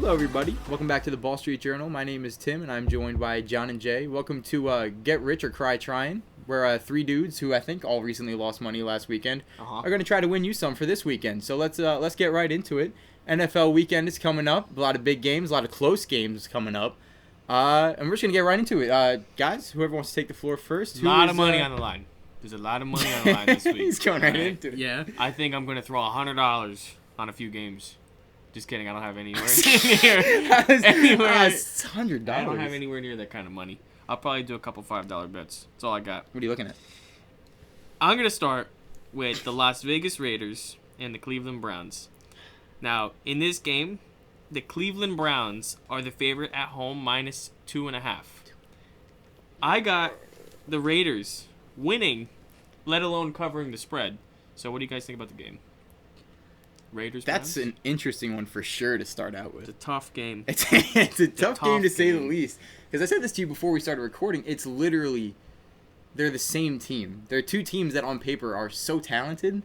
Hello, everybody. Welcome back to the Ball Street Journal. My name is Tim, and I'm joined by John and Jay. Welcome to Get Rich or Cry Trying. We're three dudes who I think all recently lost money last weekend are going to try to win you some for this weekend. So let's get right into it. NFL weekend is coming up. A lot of big games, a lot of close games coming up. And we're just going to get right into it. Guys, whoever wants to take the floor first. A lot of money on the line. There's a lot of money on the line this week. He's going right into it. Yeah. I think I'm going to throw $100 on a few games. Just kidding. I don't have anywhere near. $100. I don't have anywhere near that kind of money. I'll probably do a couple $5 bets. That's all I got. What are you looking at? I'm going to start with the Las Vegas Raiders and the Cleveland Browns. Now, in this game, the Cleveland Browns are the favorite at home -2.5. I got the Raiders winning, let alone covering the spread. So what do you guys think about the game? Raiders. That's Browns? an interesting one for sure to start out with. It's a tough game. It's a tough game to say the least. Because I said this to you before we started recording. It's literally, they're the same team. They're two teams that on paper are so talented,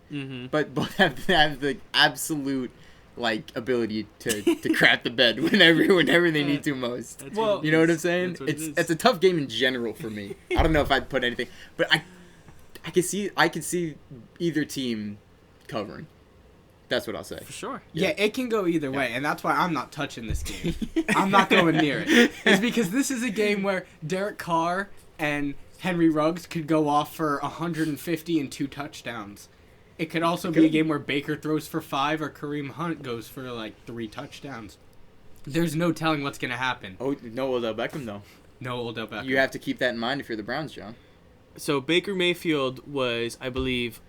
but both have the absolute ability to crap the bed whenever they need to most. Well, you know what I'm saying? It's a tough game in general for me. I don't know if I'd put anything, but I could see either team covering. That's what I'll say. For sure. Yeah, it can go either way, and that's why I'm not touching this game. I'm not going near it. It's because this is a game where Derek Carr and Henry Ruggs could go off for 150 and 2 touchdowns. It could also be a game where Baker throws for 5 or Kareem Hunt goes for 3 touchdowns. There's no telling what's going to happen. Oh, no Odell Beckham, though. No Odell Beckham. You have to keep that in mind if you're the Browns, John. So Baker Mayfield was, I believe,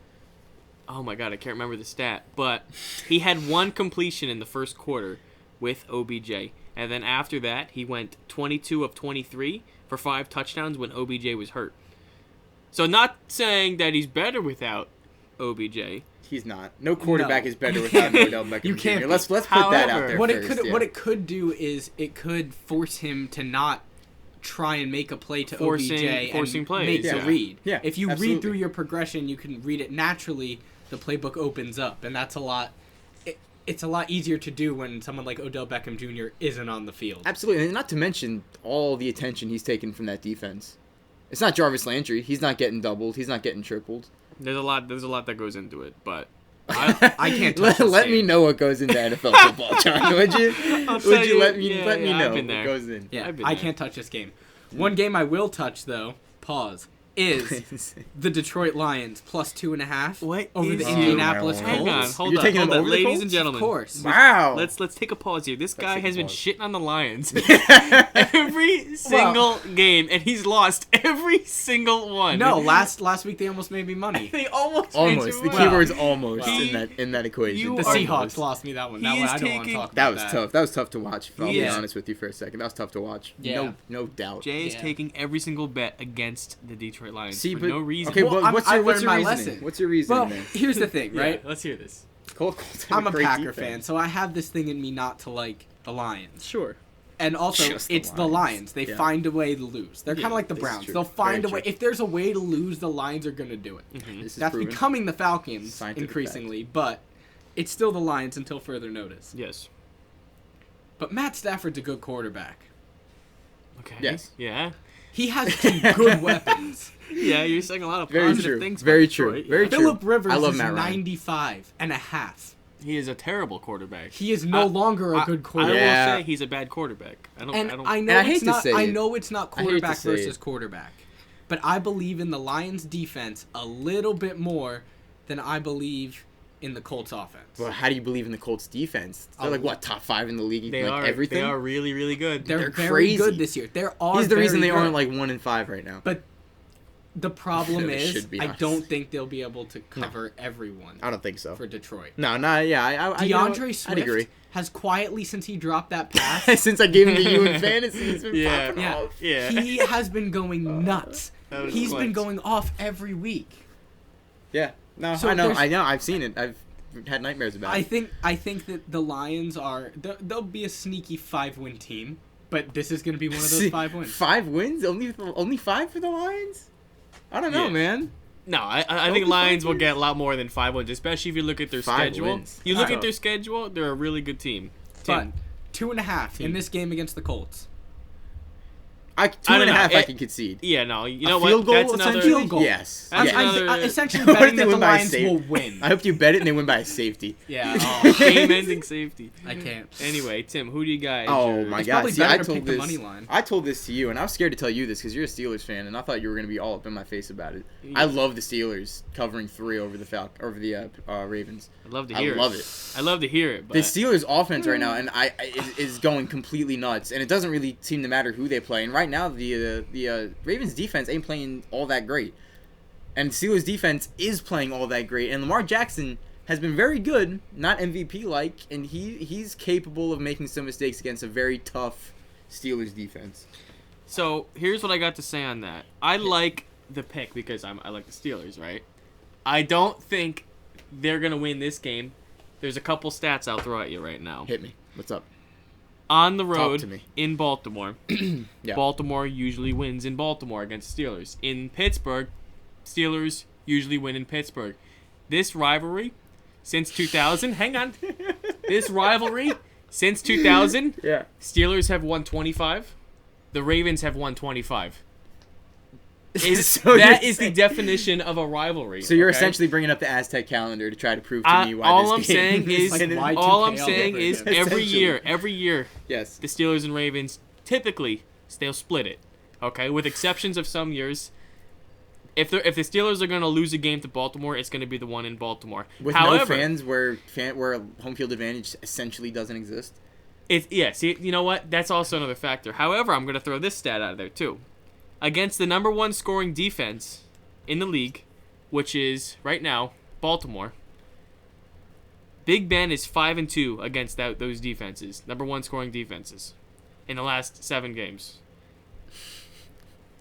oh my God, I can't remember the stat, but he had 1 completion in the first quarter with OBJ. And then after that, he went 22 of 23 for 5 touchdowns when OBJ was hurt. So not saying that he's better without OBJ. He's not. No quarterback is better without Odell Beckham. You can't. Jr. Let's put that out there What first. What it could do is it could force him to not try and make a play to OBJ forcing and plays. make the read. Yeah, if you absolutely. read through your progression, you can read it naturally. The playbook opens up, and that's a lot. It's a lot easier to do when someone like Odell Beckham Jr. isn't on the field. Absolutely, and not to mention all the attention he's taken from that defense. It's not Jarvis Landry. He's not getting doubled. He's not getting tripled. There's a lot that goes into it, but I can't touch this let game. me know what goes into NFL football, John. Would you? Would you let me know I've been what there. goes in? Yeah, I can't touch this game. One game I will touch though. Pause. Is the Detroit Lions +2.5 What over is the it? Indianapolis Oh, Colts? Hang on, hold You're on, taking hold them on, over the ladies Colts? and gentlemen. Of course. Wow. Let's take a pause here. This guy take a has been pause. shitting on the Lions every single game, and he's lost every single one. No, last week they almost made me money. they almost. Almost. The Well, keyword's almost He- in that equation. you The are- Seahawks lost me that one. That He one is I don't want to taking- talk That about was that. tough. That was tough to watch. I'll be Yeah. honest with you for a second. That was tough to watch. Yeah. No doubt. Jay is Yeah. taking every single bet against the Detroit Lions See, for but no reason. okay, Well, but what's I your learned my reasoning? lesson. What's your reasoning? Well, then? here's the thing, right? Let's hear this. Colts have I'm a great Packer defense. fan, so I have this thing in me not to like the Lions. Sure. And also, Just the it's the Lions. Lions. They Yeah. find a way to lose. They're Yeah, kind of like the this is Browns. true. They'll find Very a way. true. If there's a way to lose, the Lions are going to do it. This is That's proven. becoming the Falcons Scientific increasingly, but it's still the Lions until further notice. Yes. But Matt Stafford's a good quarterback. Okay. Yes. Yeah. He has some good weapons. Yeah, you're saying a lot of Very positive true. things. Very about true. Detroit. Very Yeah. true. Phillip Rivers I love is Matt Ryan. 95.5. He is a terrible quarterback. He is no longer a good I quarterback. Yeah. will say he's a bad quarterback. I don't. And I don't. I know And I hate it's to not. say I it. know it's not I hate to quarterback say versus it. quarterback, but I believe in the Lions' defense a little bit more than I believe in the Colts' offense. Well, how do you believe in the Colts defense? They're like what, top 5 in the league? they like are. everything. They are really, really good. They're very crazy. good this year. There are. He's the reason very they good. aren't like 1-5 right now. But the problem They is, should be, I honestly. don't think they'll be able to cover everyone I don't think so. for Detroit. No, yeah, I you know what? DeAndre I'd Swift agree. has quietly, since he dropped that pass, Since I gave him to you in fantasy, he's been Yeah. popping yeah, off. Yeah. he has been going nuts. That was He's been clutch. going off every week. Yeah. No, So I know. there's- I've seen it. I've had nightmares about I it. think that the Lions are they'll be a sneaky 5-win team, but this is going to be one of those 5 wins. 5 wins? Only 5 for the Lions? I don't know, Yeah. man. No, I Don't think be Lions 5 will wins. get a lot more than 5 wins, especially if you look at their 5 schedule. wins. You look Wow. at their schedule; they're a really good team. But Tim, 2.5 in this game against the Colts. Two and a half I can concede. Yeah, no, you know field what? goal, That's another essentially? Field goal. Yes. That's yes. another- I'm essentially What if betting they that the win by a Lions safety? will win. I hope you bet it and they win by a safety. Yeah. game-ending safety. I can't. Anyway, Tim, who do you got? as Oh your- my It's God! probably See, better I to told pick the this. money line. I told this to you, and I was scared to tell you this because you're a Steelers fan, and I thought you were gonna be all up in my face about it. Yeah. I love the Steelers covering 3 over the Ravens. I'd love to I hear love it. it. I love to hear it. But The Steelers' offense right now, and is going completely nuts, and it doesn't really seem to matter who they play. And right now, the Ravens' defense ain't playing all that great, and the Steelers' defense is playing all that great. And Lamar Jackson has been very good, not MVP like, and he's capable of making some mistakes against a very tough Steelers defense. So here's what I got to say on that. I like the pick because I like the Steelers, right? I don't think they're gonna win this game. There's a couple stats I'll throw at you right now. Hit me. What's up? On the Talk road to me. in Baltimore, Yeah. Baltimore usually wins in Baltimore against Steelers. In Pittsburgh, Steelers usually win in Pittsburgh. This rivalry since 2000, hang on. This rivalry since 2000, Yeah. Steelers have won 25. The Ravens have won 25. So That you're is the saying- definition of a rivalry. So you're okay? essentially bringing up the Aztec calendar to try to prove to me why all this I'm game saying is, like Y2K all I'm all saying over is, again. every Essentially. year, Yes. the Steelers and Ravens typically they'll split it. Okay, with exceptions of some years. If the Steelers are going to lose a game to Baltimore, it's going to be the one in Baltimore. With However, no fans, where home field advantage essentially doesn't exist. see, you know what? That's also another factor. However, I'm going to throw this stat out of there too. Against the number 1 scoring defense in the league, which is right now Baltimore, Big Ben is 5-2 against those defenses, number 1 scoring defenses, in the last 7 games.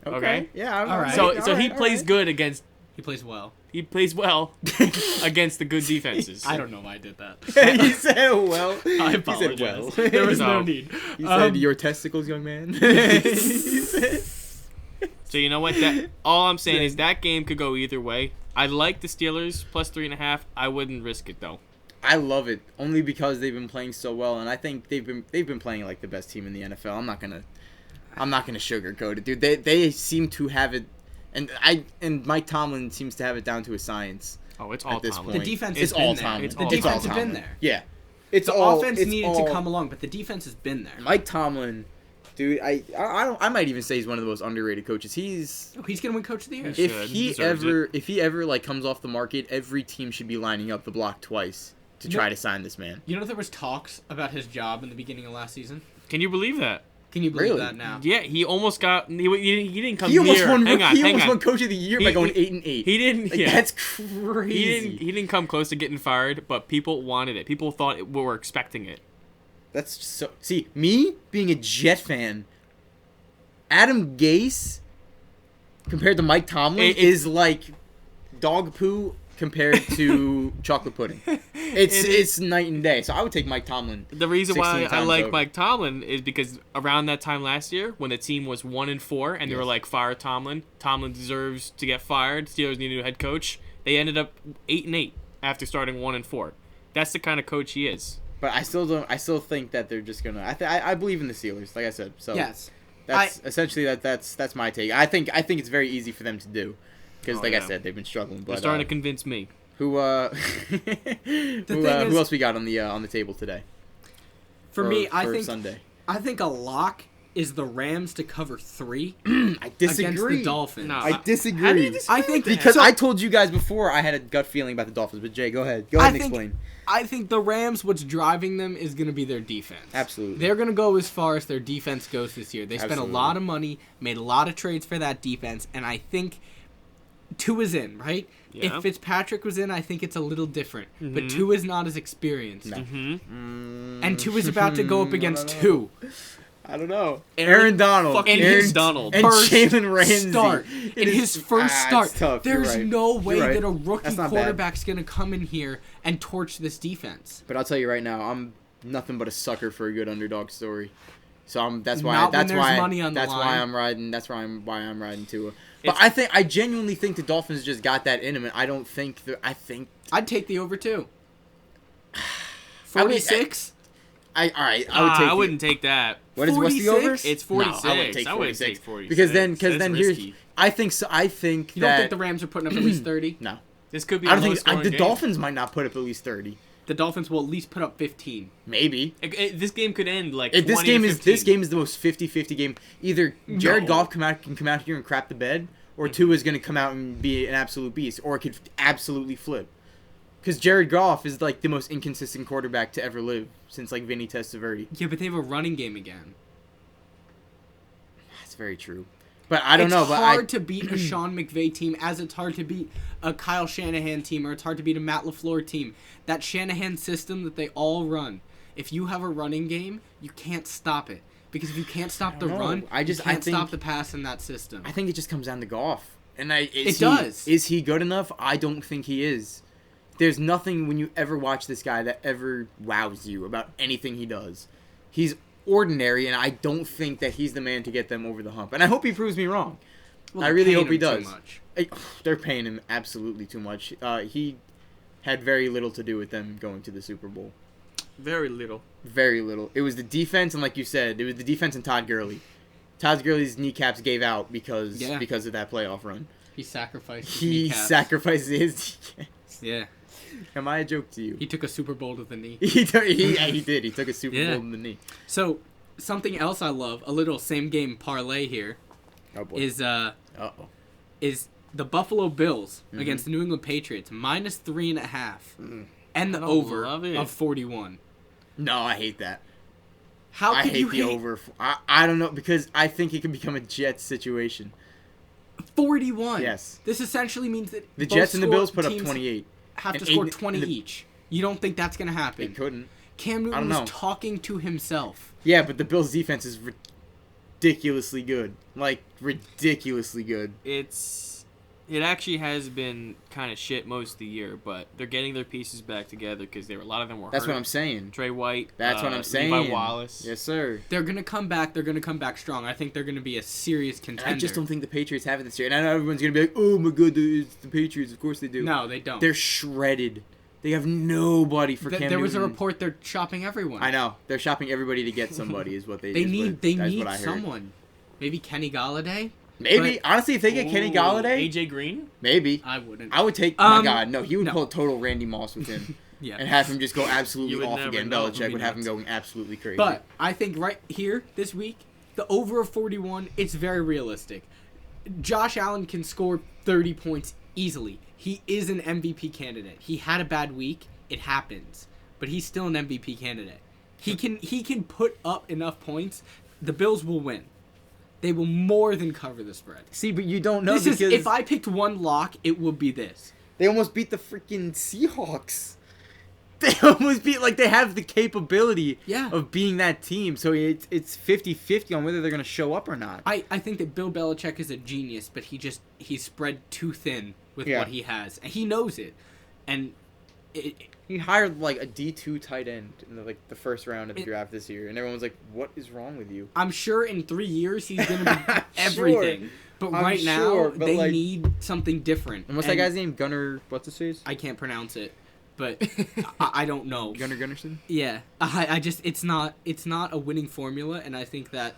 Okay. Yeah. All right. So he plays good against. He plays well. He plays well against the good defenses. I don't know why I did that. He said, "Well." I He said, "Well." apologize. There was no No. need. He said, "Your testicles, young man." He said- So you know what? That all I'm saying is that game could go either way. I like the Steelers plus 3.5. I wouldn't risk it though. I love it only because they've been playing so well, and I think they've been playing like the best team in the NFL. I'm not gonna sugarcoat it, dude. They seem to have it, and Mike Tomlin seems to have it down to a science. Oh, it's all At this Tomlin. The point. defense It's has all been there. Tomlin. It's The all defense has Tomlin. been there. Yeah, it's The all offense it's needed all, to come along, but the defense has been there. Mike Tomlin, dude. I might even say he's one of the most underrated coaches. He's Oh, he's gonna win Coach of the Year. He if should. he Deserves ever like comes off the market, every team should be lining up the block twice to You try know- to sign this man. You know there was talks about his job in the beginning of last season. Can you believe that? Can you believe Really? that now? Yeah, he almost got. He didn't come He almost near. won. Hang on, He hang almost on. won Coach of the Year by going 8-8. He didn't. Like, Yeah. that's crazy. He didn't come close to getting fired, but people wanted it. People thought we were expecting it. That's so. See, me being a Jet fan, Adam Gase compared to Mike Tomlin is like dog poo compared to chocolate pudding. It's night and day. So I would take Mike Tomlin. The reason why 16 I times like over. Mike Tomlin is because around that time last year, when the team was 1-4, and they were Yes. like, "Fire Tomlin. Tomlin deserves to get fired. Steelers need a new head coach." They ended up 8-8 after starting 1-4. That's the kind of coach he is. But I still don't. I still think that they're just gonna. I believe in the Steelers, like I said. So Yes. that's essentially that's my take. I think it's very easy for them to do, because Oh, like I yeah. said, they've been struggling. They're But starting to convince me. who thing is- who else we got on the table today? For me, I for think Sunday. I think a lock is the Rams to cover 3 I disagree. against the Dolphins. No. I disagree. How do you disagree I think with that? Because so- I told you guys before I had a gut feeling about the Dolphins. But Jay, go ahead. Go ahead and explain. I think the Rams, what's driving them is going to be their defense. Absolutely. They're going to go as far as their defense goes this year. They spent Absolutely. a lot of money, made a lot of trades for that defense, and I think Tua's in, right? Yeah. If Fitzpatrick was in, I think it's a little different. But Mhm. Tua's not as experienced. No. Mm-hmm. And Tua's about to go up against I don't two. I don't know. Aaron Donald. fucking Aaron Donald. And First Jalen Ramsey. start. It In is- his first it's start. tough. You're There's right. no way You're right. that a rookie That's not bad. quarterback's going to come in here and torch this defense. But I'll tell you right now, I'm nothing but a sucker for a good underdog story. So that's why Not when that's there's why money on the that's why line. I'm riding. That's why I'm riding Tua. But I genuinely think the Dolphins just got that in them, and I don't think I think I'd take the over too. I mean, 46? All right. I would take. I wouldn't take that. What's the over? It's 46. No, I wouldn't take 46. I wouldn't take 46. Because then That's here's. risky. I think so. I think You that. don't think the Rams are putting up at least 30? No. This could be. I don't a think low-scoring the game. Dolphins might not put up at least 30. The Dolphins will at least put up 15. Maybe. This game could end like. If 20 to 15. this game is the most 50-50 game. Either Jared Goff can come out here and crap the bed, or Tua is going to come out and be an absolute beast, or it could absolutely flip. Because Jared Goff is like the most inconsistent quarterback to ever live since like Vinny Testaverde. Yeah, but they have a running game again. That's very true. But I don't know. It's hard to beat a Sean McVay team as it's hard to beat a Kyle Shanahan team, or it's hard to beat a Matt LaFleur team. That Shanahan system that they all run. If you have a running game, you can't stop it. Because if you can't stop the run, you can't stop the pass in that system. I think it just comes down to Goff. And It does. Is he good enough? I don't think he is. There's nothing when you ever watch this guy that ever wows you about anything he does. He's ordinary, and I don't think that he's the man to get them over the hump. And I hope he proves me wrong. Well, I really hope he they're paying does. him too much. They're paying him absolutely too much. He had very little to do with them going to the Super Bowl. Very little. Very little. It was the defense, and like you said, it was the defense and Todd Gurley. Todd Gurley's kneecaps gave out because of that playoff run. He sacrificed his He kneecaps. sacrificed his kneecaps. Yeah. Am I a joke to you? He took a Super Bowl to the knee. He did. He took a Super Bowl in the knee. So, something else I love, a little same game parlay here, Oh boy. is the Buffalo Bills against the New England Patriots, minus 3.5, and the over of 41. No, I hate that. How I could hate you the hate over. I don't know, because I think it can become a Jets situation. 41? Yes. This essentially means that The both Jets and the Bills put up teams 28. have to And score eight- 20 each. You don't think that's going to happen? They couldn't. Cam I Newton don't was know. talking to himself. Yeah, but the Bills' defense is ridiculously good. Like, ridiculously good. It actually has been kind of shit most of the year, but they're getting their pieces back together because a lot of them were That's hurt. what I'm saying. Trey White. That's what I'm saying. Levi Wallace. Yes, sir. They're going to come back. They're going to come back strong. I think they're going to be a serious And contender. I just don't think the Patriots have it this year. And I know everyone's going to be like, oh my god, it's the Patriots. Of course they do. No, they don't. They're shredded. They have nobody for Cam There was a Newton. report they're shopping everyone. I know. They're shopping everybody to get somebody is what they They is need what- they that's need what I heard. someone. Maybe Kenny Galladay? Maybe. Honestly, if they get Kenny Galladay, AJ Green. maybe. I wouldn't. I would take. My Um, God, no. He would no. pull total Randy Moss with him Yeah. and have him just go You absolutely would off never again. know. Belichick would have him Nuts. going absolutely crazy. But I think right here this week, the over of 41, it's very realistic. Josh Allen can score 30 points easily. He is an MVP candidate. He had a bad week. It happens. But he's still an MVP candidate. He can put up enough points. The Bills will win. They will more than cover the spread. see, but you don't know This because is if I picked one lock, it would be this. they almost beat the freaking Seahawks. They almost beat, like, they have the capability of being that team. So it's 50-50 on whether they're going to show up or not. I think that Bill Belichick is a genius, but he's spread too thin with what he has. And he knows it. And He hired, like, a D2 tight end in the first round of the draft this year. And everyone's like, what is wrong with you? I'm sure in 3 years he's going to be Sure. everything. But I'm right sure, now, but, they like- need something different. And what's that guy's name? Gunnar, what's his face? I can't pronounce it, but I don't know. Gunnar Gunnarsson? Yeah, I just it's not a winning formula, and I think that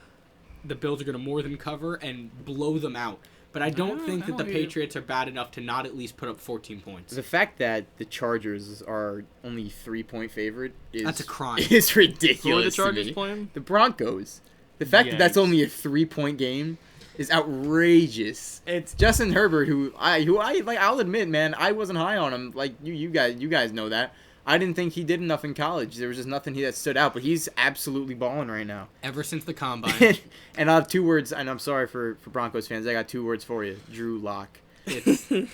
the Bills are going to more than cover and blow them out. But I don't think that the Patriots are bad enough to not at least put up 14 points. The fact that the Chargers are only 3-point favorite is... That's a crime. It's ridiculous. Who are the to Chargers me. playing? The Broncos. The fact that that's Yikes. only a 3-point game is outrageous. It's Justin Herbert, who I like, I'll admit, man, I wasn't high on him. Like you guys know that. I didn't think he did enough in college. There was just nothing that stood out, but he's absolutely balling right now. Ever since the combine, And I have 2 words, and I'm sorry for Broncos fans. I got 2 words for you: Drew Lock. it's And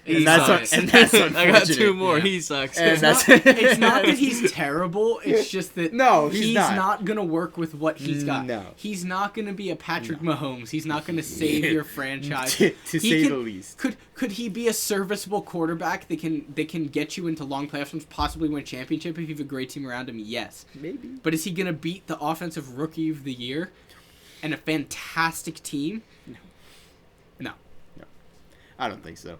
he that's sucks. unfortunate. I got 2 more. Yeah. He sucks. And it's that's not that he's terrible. It's just that No, he's not. gonna work with what he's got. No. He's not gonna be a Patrick Mahomes. He's not gonna save your franchise. to He say can- the least. Could he be a serviceable quarterback that can get you into long playoffs and possibly win a championship if you have a great team around him? Yes. Maybe. But is he gonna beat the offensive rookie of the year and a fantastic team? No. I don't think so.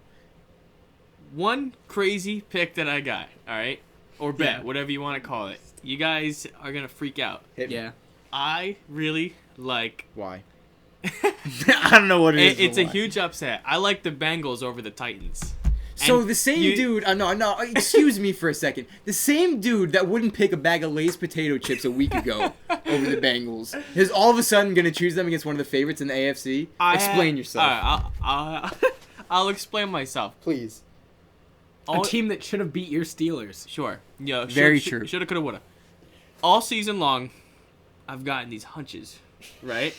One crazy pick that I got, all right? Or bet, Yeah. whatever you want to call it. You guys are gonna freak out. Hit me. Yeah. I really like. Why? I don't know what it is. It's but a why. huge upset. I like the Bengals over the Titans. So And the same you- dude, no, excuse me for a second. The same dude that wouldn't pick a bag of Lay's potato chips a week ago over the Bengals is all of a sudden going to choose them against one of the favorites in the AFC? Explain yourself. I'll explain myself. Please. All, A team that should have beat your Steelers. Sure. Yeah. Very true. Shoulda, coulda, woulda. All season long, I've gotten these hunches. Right.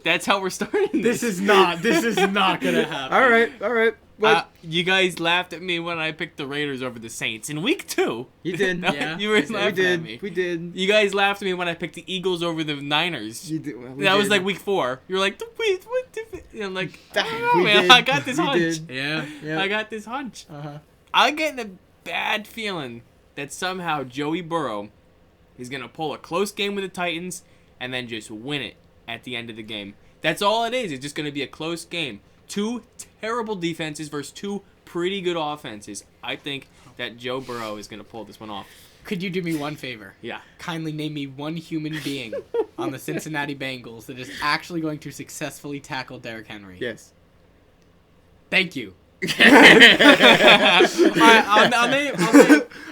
That's how we're starting. This is not gonna happen. All right. Well, You guys laughed at me when I picked the Raiders over the Saints in week 2. you did. No, Yeah. you were laughing at me. We did. You guys laughed at me when I picked the Eagles over the Niners. You did. Well, we That was did. like week 4. You're like, wait, what? And I'm like, I don't know, We man. did. I got this We hunch. did. Yeah. Yeah. I got this hunch. Uh-huh. I'm getting a bad feeling that somehow Joey Burrow is going to pull a close game with the Titans and then just win it at the end of the game. That's all it is. It's just going to be a close game. 2 terrible defenses versus 2 pretty good offenses. I think that Joe Burrow is going to pull this one off. Could you do me one favor? Yeah. Kindly name me one human being on the Cincinnati Bengals that is actually going to successfully tackle Derrick Henry. Yes. Thank you. I'll name.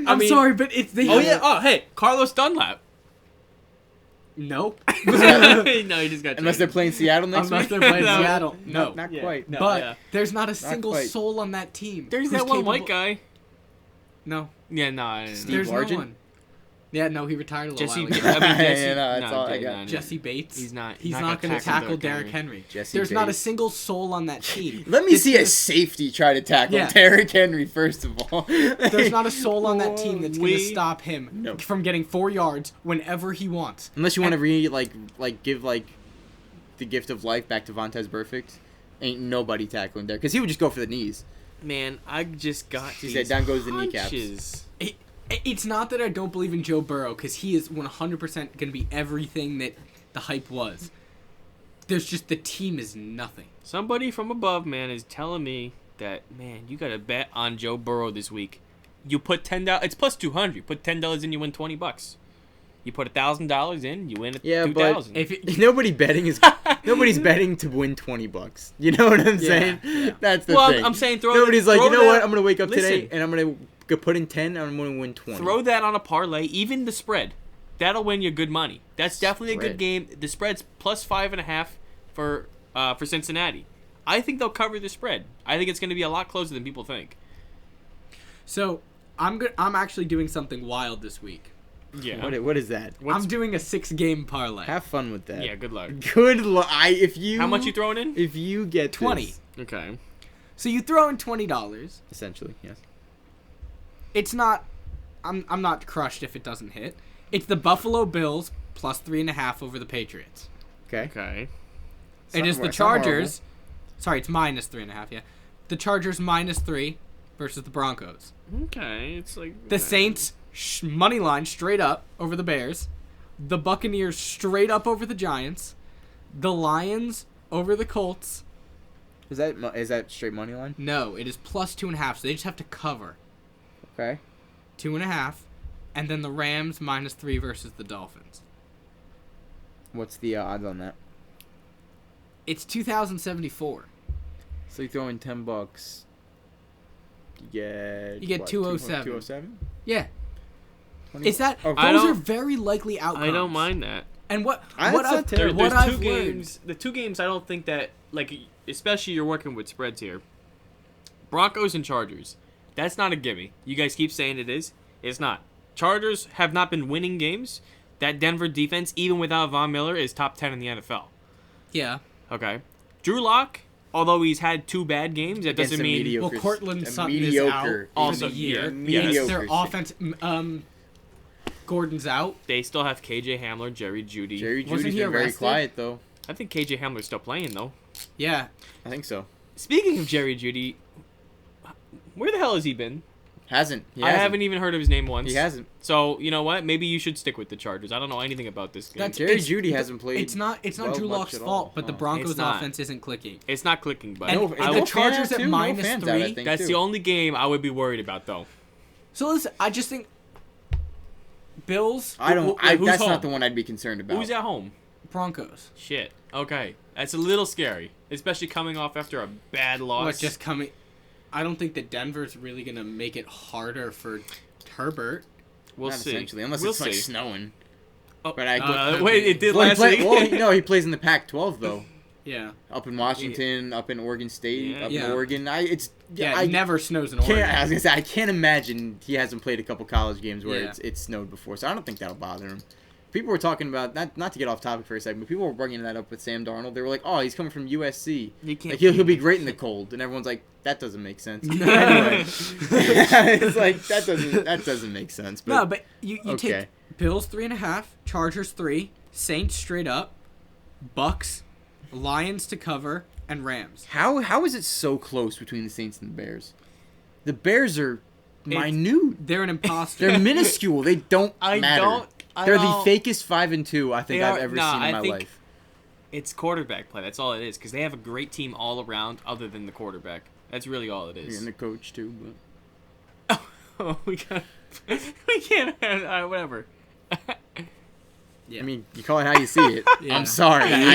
I'm sorry, but it's the. Oh, yeah. Oh, hey. Carlos Dunlap. Nope. No, he just got Unless they're traded. playing Seattle next Unless week. they're playing No. Seattle. No. Not Yeah. quite. No. But yeah. there's not a single quite. soul on that team. There's who's that one capable- white guy. No. Yeah, no. I didn't know. Steve There's Largent? no one. Yeah, no, he retired a little Jesse, while ago. I mean, Jesse, Yeah, no, that's all I got. Jesse Bates. He's not going to tackle Derrick Henry. Jesse There's not a Bates. single soul on that team. Let me This see a is- safety try to tackle Yeah. Derrick Henry first of all. There's not a soul on that team that's going to We- stop him No. from getting 4 yards whenever he wants. Unless you want to give the gift of life back to Vontez Burfict. Ain't nobody tackling there because he would just go for the knees. Man, I just got He these said, "Down goes the kneecaps." hunches. It's not that I don't believe in Joe Burrow, because he is 100% going to be everything that the hype was. There's just the team is nothing. Somebody from above, man, is telling me that, man, you got to bet on Joe Burrow this week. You put $10. It's plus 200. You put $10 in, you win $20. You put $1,000 in, you win Yeah, but $2,000. If it, Nobody's betting to win $20. You know what I'm saying? yeah. That's the Well, thing. I'm saying throw. Nobody's like, throw you know that- what? I'm gonna wake up today Listen. and I'm gonna put in 10 and I'm gonna win 20. Throw that on a parlay, even the spread. That'll win you good money. That's definitely a Spread. good game. The spread's plus 5.5 for Cincinnati. I think they'll cover the spread. I think it's going to be a lot closer than people think. so I'm actually doing something wild this week. Yeah. What is that? I'm doing a 6-game parlay. Have fun with that. Yeah. Good luck. Good luck. If you How much you throwing in? If you get 20. this- Okay. So you throw in $20. essentially, yes. It's not. I'm not crushed if it doesn't hit. It's the Buffalo Bills plus 3.5 over the Patriots. Okay. Okay. It is the Chargers. Sorry, it's minus 3.5. Yeah, the Chargers minus 3 versus the Broncos. Okay. It's like The Saints money line straight up over the Bears. The Buccaneers straight up over the Giants. The Lions over the Colts. Is that straight money line? No, it is plus 2.5. So they just have to cover Okay. 2.5, and then the Rams minus 3 versus the Dolphins. What's the odds on that? It's 2,074. So you throw in $10. You get 207. 207. Yeah, 20 is that Oh, I those don't- are very likely outcomes. I don't mind that. And what That's what not I've terrible. what There's I've two learned- games. The 2 games I don't think that, like, especially you're working with spreads here. Broncos and Chargers. That's not a gimme. You guys keep saying it is. It's not. Chargers have not been winning games. That Denver defense, even without Von Miller, is top 10 in the NFL. Yeah. Okay. Drew Lock, although he's had 2 bad games, that Against doesn't a mean mediocre- Well, Cortland a Sutton is mediocre out for Also, the year. yeah, mediocre. Their offense. Gordon's out. they still have KJ Hamler, Jerry Jeudy. Jerry Wasn't Judy's he been very arrested? quiet though. I think KJ Hamler's still playing though. Yeah. I think so. Speaking of Jerry Jeudy, where the hell has he been? Hasn't. He I hasn't. haven't even heard of his name once. He hasn't. So you know what? Maybe you should stick with the Chargers. I don't know anything about this game. That's- Jerry it's- Judy hasn't played. It's not well Drew much Lock's at all. fault, but the Oh. Broncos It's not. offense isn't clicking. It's not clicking, but And No, the and no Chargers fans, at too. No minus fans out, I 3. think, that's too. the only game I would be worried about, though. So listen, I just think Bills. who's That's home? not the one I'd be concerned about. Who's at home? Broncos. Shit. Okay. That's a little scary, especially coming off after a bad loss. What, just coming? I don't think that Denver's really gonna make it harder for Herbert. We'll Not see. essentially, unless We'll it's like see. snowing. Oh, But I wait, it did well, last week. he plays in the Pac-12 though. Yeah. Up in Washington, up in Oregon State, Yeah. up Yeah. in Oregon. Yeah, I it never snows in can't. Oregon. I was gonna say I can't imagine he hasn't played a couple college games where Yeah. it's snowed before, so I don't think that'll bother him. People were talking about not to get off topic for a second, but people were bringing that up with Sam Darnold. They were like, "Oh, he's coming from USC. You can't. Like he'll be great in the cold," and everyone's like, "That doesn't make sense." Anyway, it's like that doesn't make sense. But No, but you okay. take Bills 3.5, Chargers 3, Saints straight up, Bucks, Lions to cover, and Rams. How is it so close between the Saints and the Bears? The Bears are minute. They're an imposter. They're minuscule. They don't matter. They're the fakest 5-2 I think I've ever seen in my life. It's quarterback play. That's all it is. Because they have a great team all around, other than the quarterback. That's really all it is. And the coach too, Oh, we can't. Whatever. Yeah. I mean, you call it how you see it. Yeah. I'm sorry. Yeah,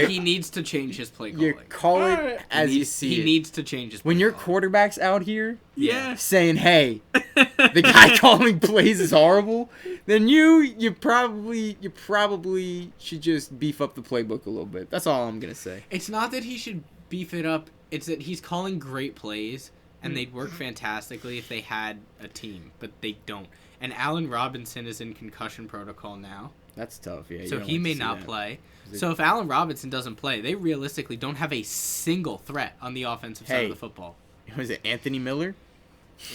he needs to change his play You calling. call it as you see He it. needs to change his play When your calling. quarterback's out here Yeah. saying, "Hey, the guy calling plays is horrible," then you probably should just beef up the playbook a little bit. That's all I'm gonna say. It's not that he should beef it up. It's that he's calling great plays, and they'd work fantastically if they had a team, but they don't. And Allen Robinson is in concussion protocol now, That's tough. Yeah. you so don't he like to may see not that. play. it- So if Allen Robinson doesn't play, they realistically don't have a single threat on the offensive side Hey. of the football. Was it Anthony Miller?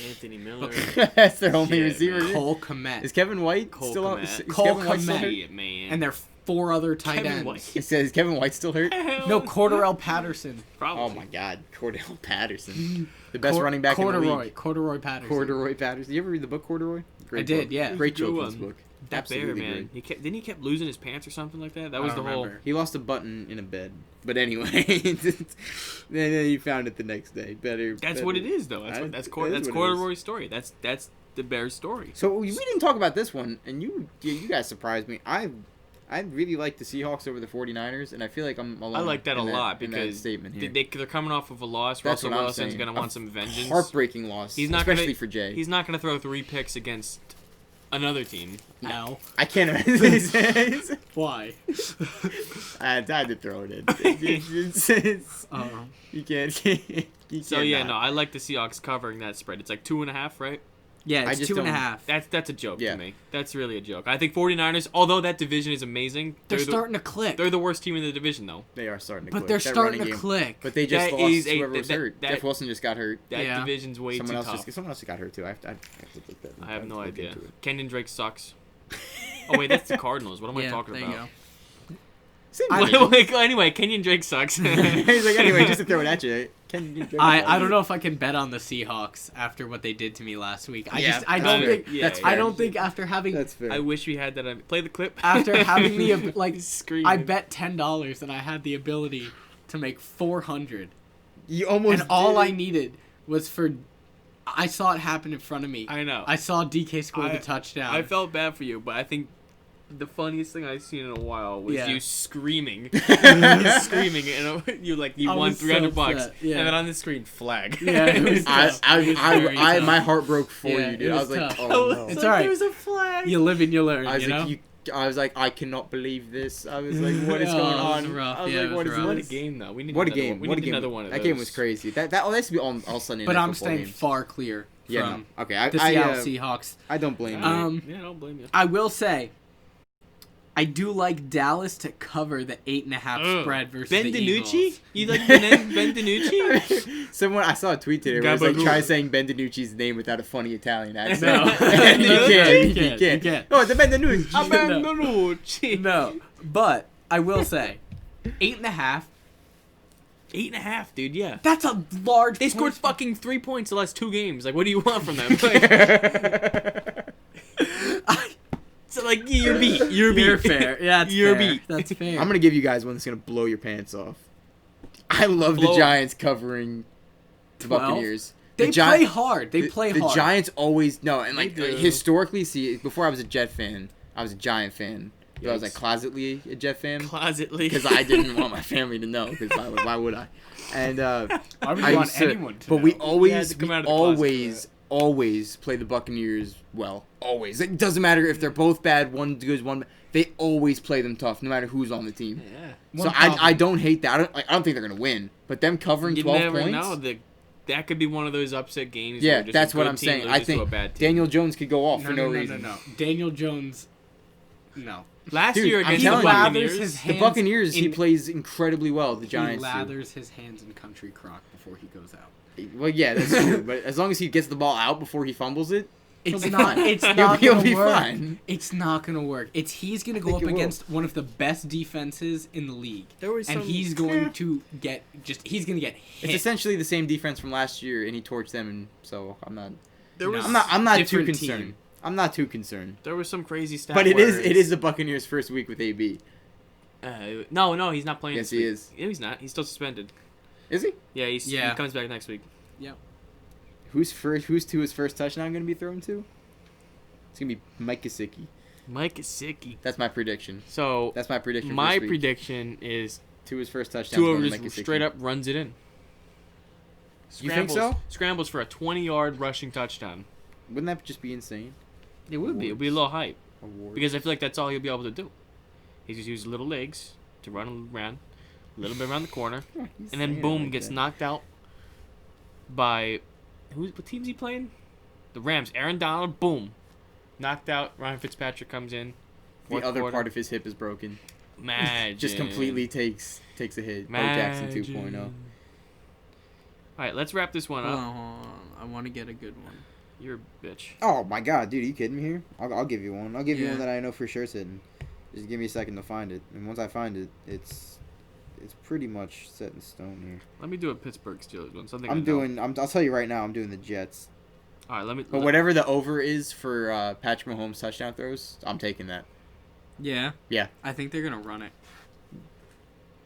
Anthony Miller. That's their only Shit, receiver. man. Cole Kmet. Is Kevin White Cole still on? Kmet. Is Cole Kevin White still Kmet. hurt? Shit, man. And there are 4 other tight Kevin ends. White. It says Kevin White still hurt. No, Cordarrelle Patterson. Probably. Oh my God, Cordell Patterson, the best running back Corduroy. in the league. Corduroy Patterson. Corduroy Patterson. Did you ever read the book Corduroy? Great I did, book. yeah. Great Good children's one. book. That bear, Absolutely man. great. Didn't he kept losing his pants or something like that? That was I the don't whole. remember. He lost a button in a bed, but anyway, then he found it the next day. That's what it is, though. That's That- what, that's that Cor- is that's what it Corduroy's story. That's the Bears' story. So we didn't talk about this one, and you guys surprised me. I really like the Seahawks over the 49ers, and I feel like I'm alone. I like that a in lot in that because statement here. they're coming off of a loss. That's Russell what I'm Wilson's saying. going to want some vengeance. Heartbreaking loss, He's not especially gonna, for Jay. He's not going to throw 3 picks against another team. No. I can't imagine. Why? I had to throw it in. You can't. You So can't yeah, not. no, I like the Seahawks covering that spread. It's like 2.5, right? Yeah, I it's just 2.5. That's a joke Yeah. to me. That's really a joke. I think 49ers, although that division is amazing, They're the- starting to click. They're the worst team in the division, though. They are starting to But click. they're That starting running to game. click. But they just That lost is a- whoever was that- hurt. that- Jeff Wilson just got hurt. That Yeah. division's way Someone too else tough. just got hurt too. I have to look that. I have no look idea. into it. Kenyon Drake sucks. Oh wait, that's the Cardinals. What am I Yeah, talking there about? you go. Same I- division. Anyway, Kenyon Drake sucks. He's like, anyway, just to throw it at you. I don't know if I can bet on the Seahawks after what they did to me last week. I Yeah, I that's don't fair. think Yeah, That's yeah. I fair. don't think after having That's fair. I wish we had that. Play the clip. after having the like Screaming. I bet $10 and I had the ability to make 400. You almost And all did I it. needed was for I saw it happen in front of me. I know. I saw DK score I- the touchdown. I felt bad for you, but I think the funniest thing I've seen in a while was Yeah. you screaming. You screaming, and you I won was so $300, upset, yeah. and then on the screen, flag. Yeah, it was tough. It was very tough. my heart broke for Yeah, you, dude. it I was was like, tough. oh no. It's alright. There's a flag. You live and you learn, I was you know? like, I was like, I cannot believe this. I was like, what is Oh, going it was on? rough. I was Yeah, like, it what was is rough. What a this? game, though. We need What a another game! One. We What a need game! another one of That those. game was crazy. That used to be all Sunday. But night I'm football staying games. far clear Yeah, from no. Okay. the Seattle Seahawks. I don't blame you. Um, Yeah, I don't blame you. I will say, I do like Dallas to cover the 8.5 spread versus Ben the DiNucci? Eagles. You like Ben DiNucci? Someone I saw a tweet today where it was like Gabagool. try saying Ben DiNucci's name without a funny Italian accent. No. And No, you you can't. can't. No, it's a Ben DiNucci. Ah, Ben DiNucci. No, but I will say, 8.5. 8.5, dude. Yeah. That's a large. They scored point. fucking 3 points the last 2 games. Like, what do you want from them? Like, so, like, you're beat. You're beat. You're fair. Yeah, that's You're fair. beat. That's fair. I'm gonna give you guys one that's gonna blow your pants off. I love Blow the 'em. Giants covering the 12? Buccaneers. They play hard. They play hard. The Giants always and historically, see, before I was a Jet fan, I was a Giant fan. But I was closetly a Jet fan. Closetly. Because I didn't want my family to know. Because why would I? And I would want anyone to know. But we always play the Buccaneers well. Always. It doesn't matter if they're both bad, one good, one bad. They always play them tough, no matter who's on the team. Yeah. So I don't hate that. I don't think they're gonna win. But them covering 12 points. You never know. That could be one of those upset games. Yeah, that's what I'm saying. I think Daniel Jones could go off for no reason. No. Daniel Jones. No. Last year against the Buccaneers, he plays incredibly well. The Giants. He lathers his hands in country crock before he goes out. Well, yeah, that's true. But as long as he gets the ball out before he fumbles it, he'll be fine. It's not gonna work. He's gonna go up against one of the best defenses in the league, he's going to get hit. It's essentially the same defense from last year, and he torched them, and so I'm not too concerned. I'm not too concerned. There was some crazy stuff. But it is the Buccaneers' first week with AB. No, he's not playing. Yes, he is. No, he's not. He's still suspended. Is he? Yeah, he comes back next week. Yep. Who's to his first touchdown going to be thrown to? It's going to be Mike Gesicki. Mike Gesicki. That's my prediction. So that's my prediction. My prediction is to his first touchdown. Tua just straight up runs it in. You think so? Scrambles for a 20-yard rushing touchdown. Wouldn't that just be insane? It would be. It would be a little hype. Because I feel like that's all he'll be able to do. He just uses little legs to run around, a little bit around the corner, and then boom, gets knocked out by what team's he playing? The Rams. Aaron Donald, boom, knocked out. Ryan Fitzpatrick comes in. The other part of his hip is broken. Imagine. Just completely takes a hit. Bo Jackson 2.0. All right, let's wrap this one up. I want to get a good one. You're a bitch. Oh my god, dude, are you kidding me here? I'll give you one. I'll give you one that I know for sure is hidden. Just give me a second to find it. And once I find it, it's pretty much set in stone here. Let me do a Pittsburgh Steelers one. I'll tell you right now, I'm doing the Jets. All right, But whatever the over is for Patrick Mahomes touchdown throws, I'm taking that. Yeah. Yeah. I think they're going to run it.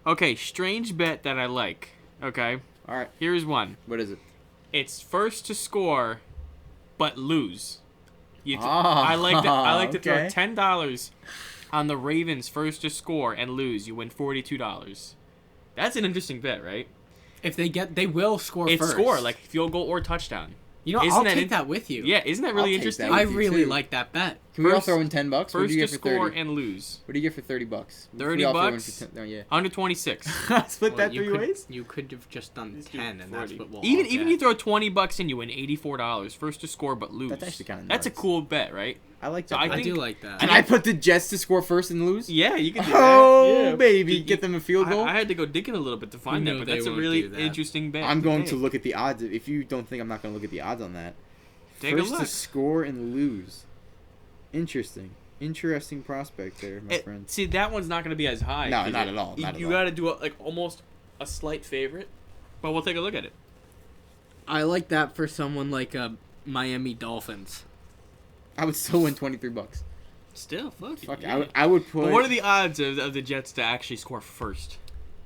Okay, strange bet that I like. Okay. All right. Here's one. What is it? It's first to score but lose. I like to throw $10 on the Ravens first to score and lose. You win $42. That's an interesting bet, right? If they will score first. Score like field goal or touchdown. I'll take that with you. Yeah, isn't that really interesting? I really like that bet. Can we all throw in $10? First what do you get for score 30? And lose. What do you get for $30? $30? Yeah. 126. Split that 3 ways? You could have just done 10, and that's what we'll even you throw $20 in, you win $84. First to score but lose. That's actually kind of nuts. That's a cool bet, right? I like that. So I do like that. Can I put the Jets to score first and lose? Yeah, you can do that. Oh, baby. Get them a field goal? I had to go digging a little bit to find that, but that's a really interesting bet. I'm going to look at the odds. If you don't think I'm not going to look at the odds on that. Take first a look. To score and lose. Interesting prospect there, my friend. See, that one's not going to be as high. No, not at all. You got to do almost a slight favorite, but we'll take a look at it. I like that for someone like Miami Dolphins. I would still win $23. Still, fuck. I would put. But what are the odds of the Jets to actually score first?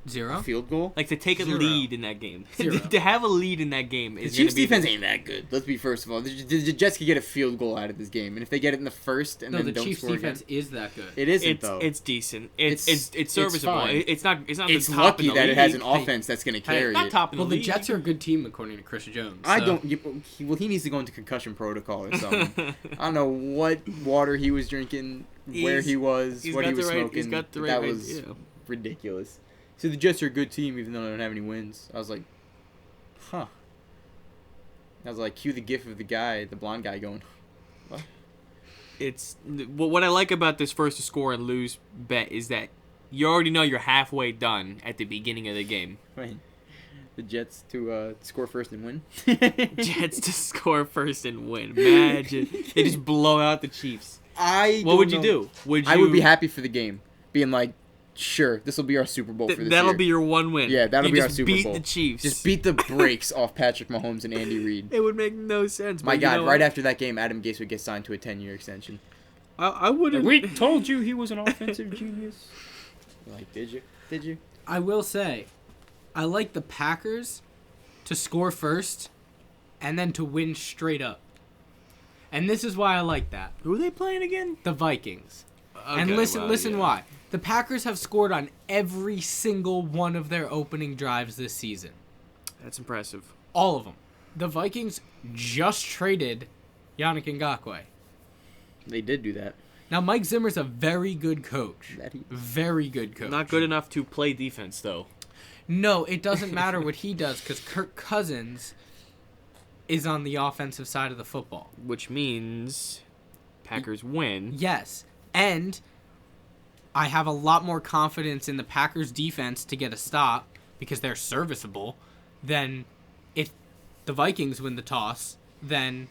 0. A field goal? Like to take a lead in that game. To have a lead in that game is the Chiefs' defense ain't that good. Let's be first of all. The Jets could get a field goal out of this game, and if they get it in the first and then don't score again. The Chiefs' defense is that good. It isn't though. It's decent. It's serviceable. It's not. It's lucky that it has an offense that's going to carry it. Top in the league. The Jets are a good team according to Chris Jones. I don't. Well, he needs to go into concussion protocol or something. I don't know what water he was drinking, where he was, what he was smoking. He's got the right. That was ridiculous. So the Jets are a good team, even though they don't have any wins. I was like, huh. I was like, cue the gif of the blonde guy going, what? It's what I like about this first to score and lose bet is that you already know you're halfway done at the beginning of the game. Right. The Jets to score first and win. Jets to score first and win. Imagine they just blow out the Chiefs. What would you do? I would be happy for the game, being like, sure, this will be our Super Bowl for this year. That'll be your one win. Yeah, that'll be our Super Bowl. Beat the Chiefs. Just beat the brakes off Patrick Mahomes and Andy Reid. It would make no sense. My God, right after that game, Adam Gase would get signed to a 10-year extension. I wouldn't. We told you he was an offensive genius. Like, did you? I will say, I like the Packers to score first and then to win straight up. And this is why I like that. Who are they playing again? The Vikings. Okay, And listen yeah. why. The Packers have scored on every single one of their opening drives this season. That's impressive. All of them. The Vikings just traded Yannick Ngakoue. They did do that. Now, Mike Zimmer's a very good coach. That he- Very good coach. Not good enough to play defense, though. No, it doesn't matter what he does because Kirk Cousins is on the offensive side of the football. Which means Packers win. Yes. And I have a lot more confidence in the Packers defense to get a stop because they're serviceable than if the Vikings win the toss, than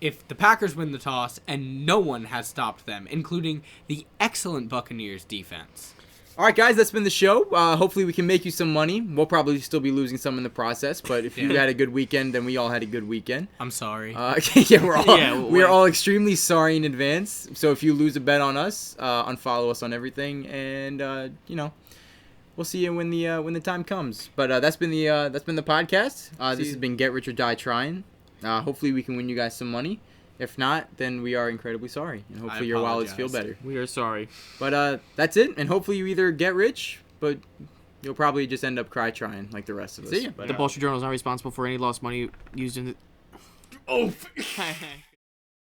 if the Packers win the toss and no one has stopped them, including the excellent Buccaneers defense. All right, guys, that's been the show. Hopefully we can make you some money. We'll probably still be losing some in the process, but if you had a good weekend, then we all had a good weekend. I'm sorry. Yeah, we're all extremely sorry in advance. So if you lose a bet on us, unfollow us on everything, and we'll see you when the time comes. But that's been the podcast. This has been Get Rich or Die Trying. Hopefully we can win you guys some money. If not, then we are incredibly sorry, and hopefully your wallets feel better. We are sorry. But that's it, and hopefully you either get rich, but you'll probably just end up cry trying like the rest of us. See ya. The Wall Street Journal is not responsible for any lost money used in the... Oh!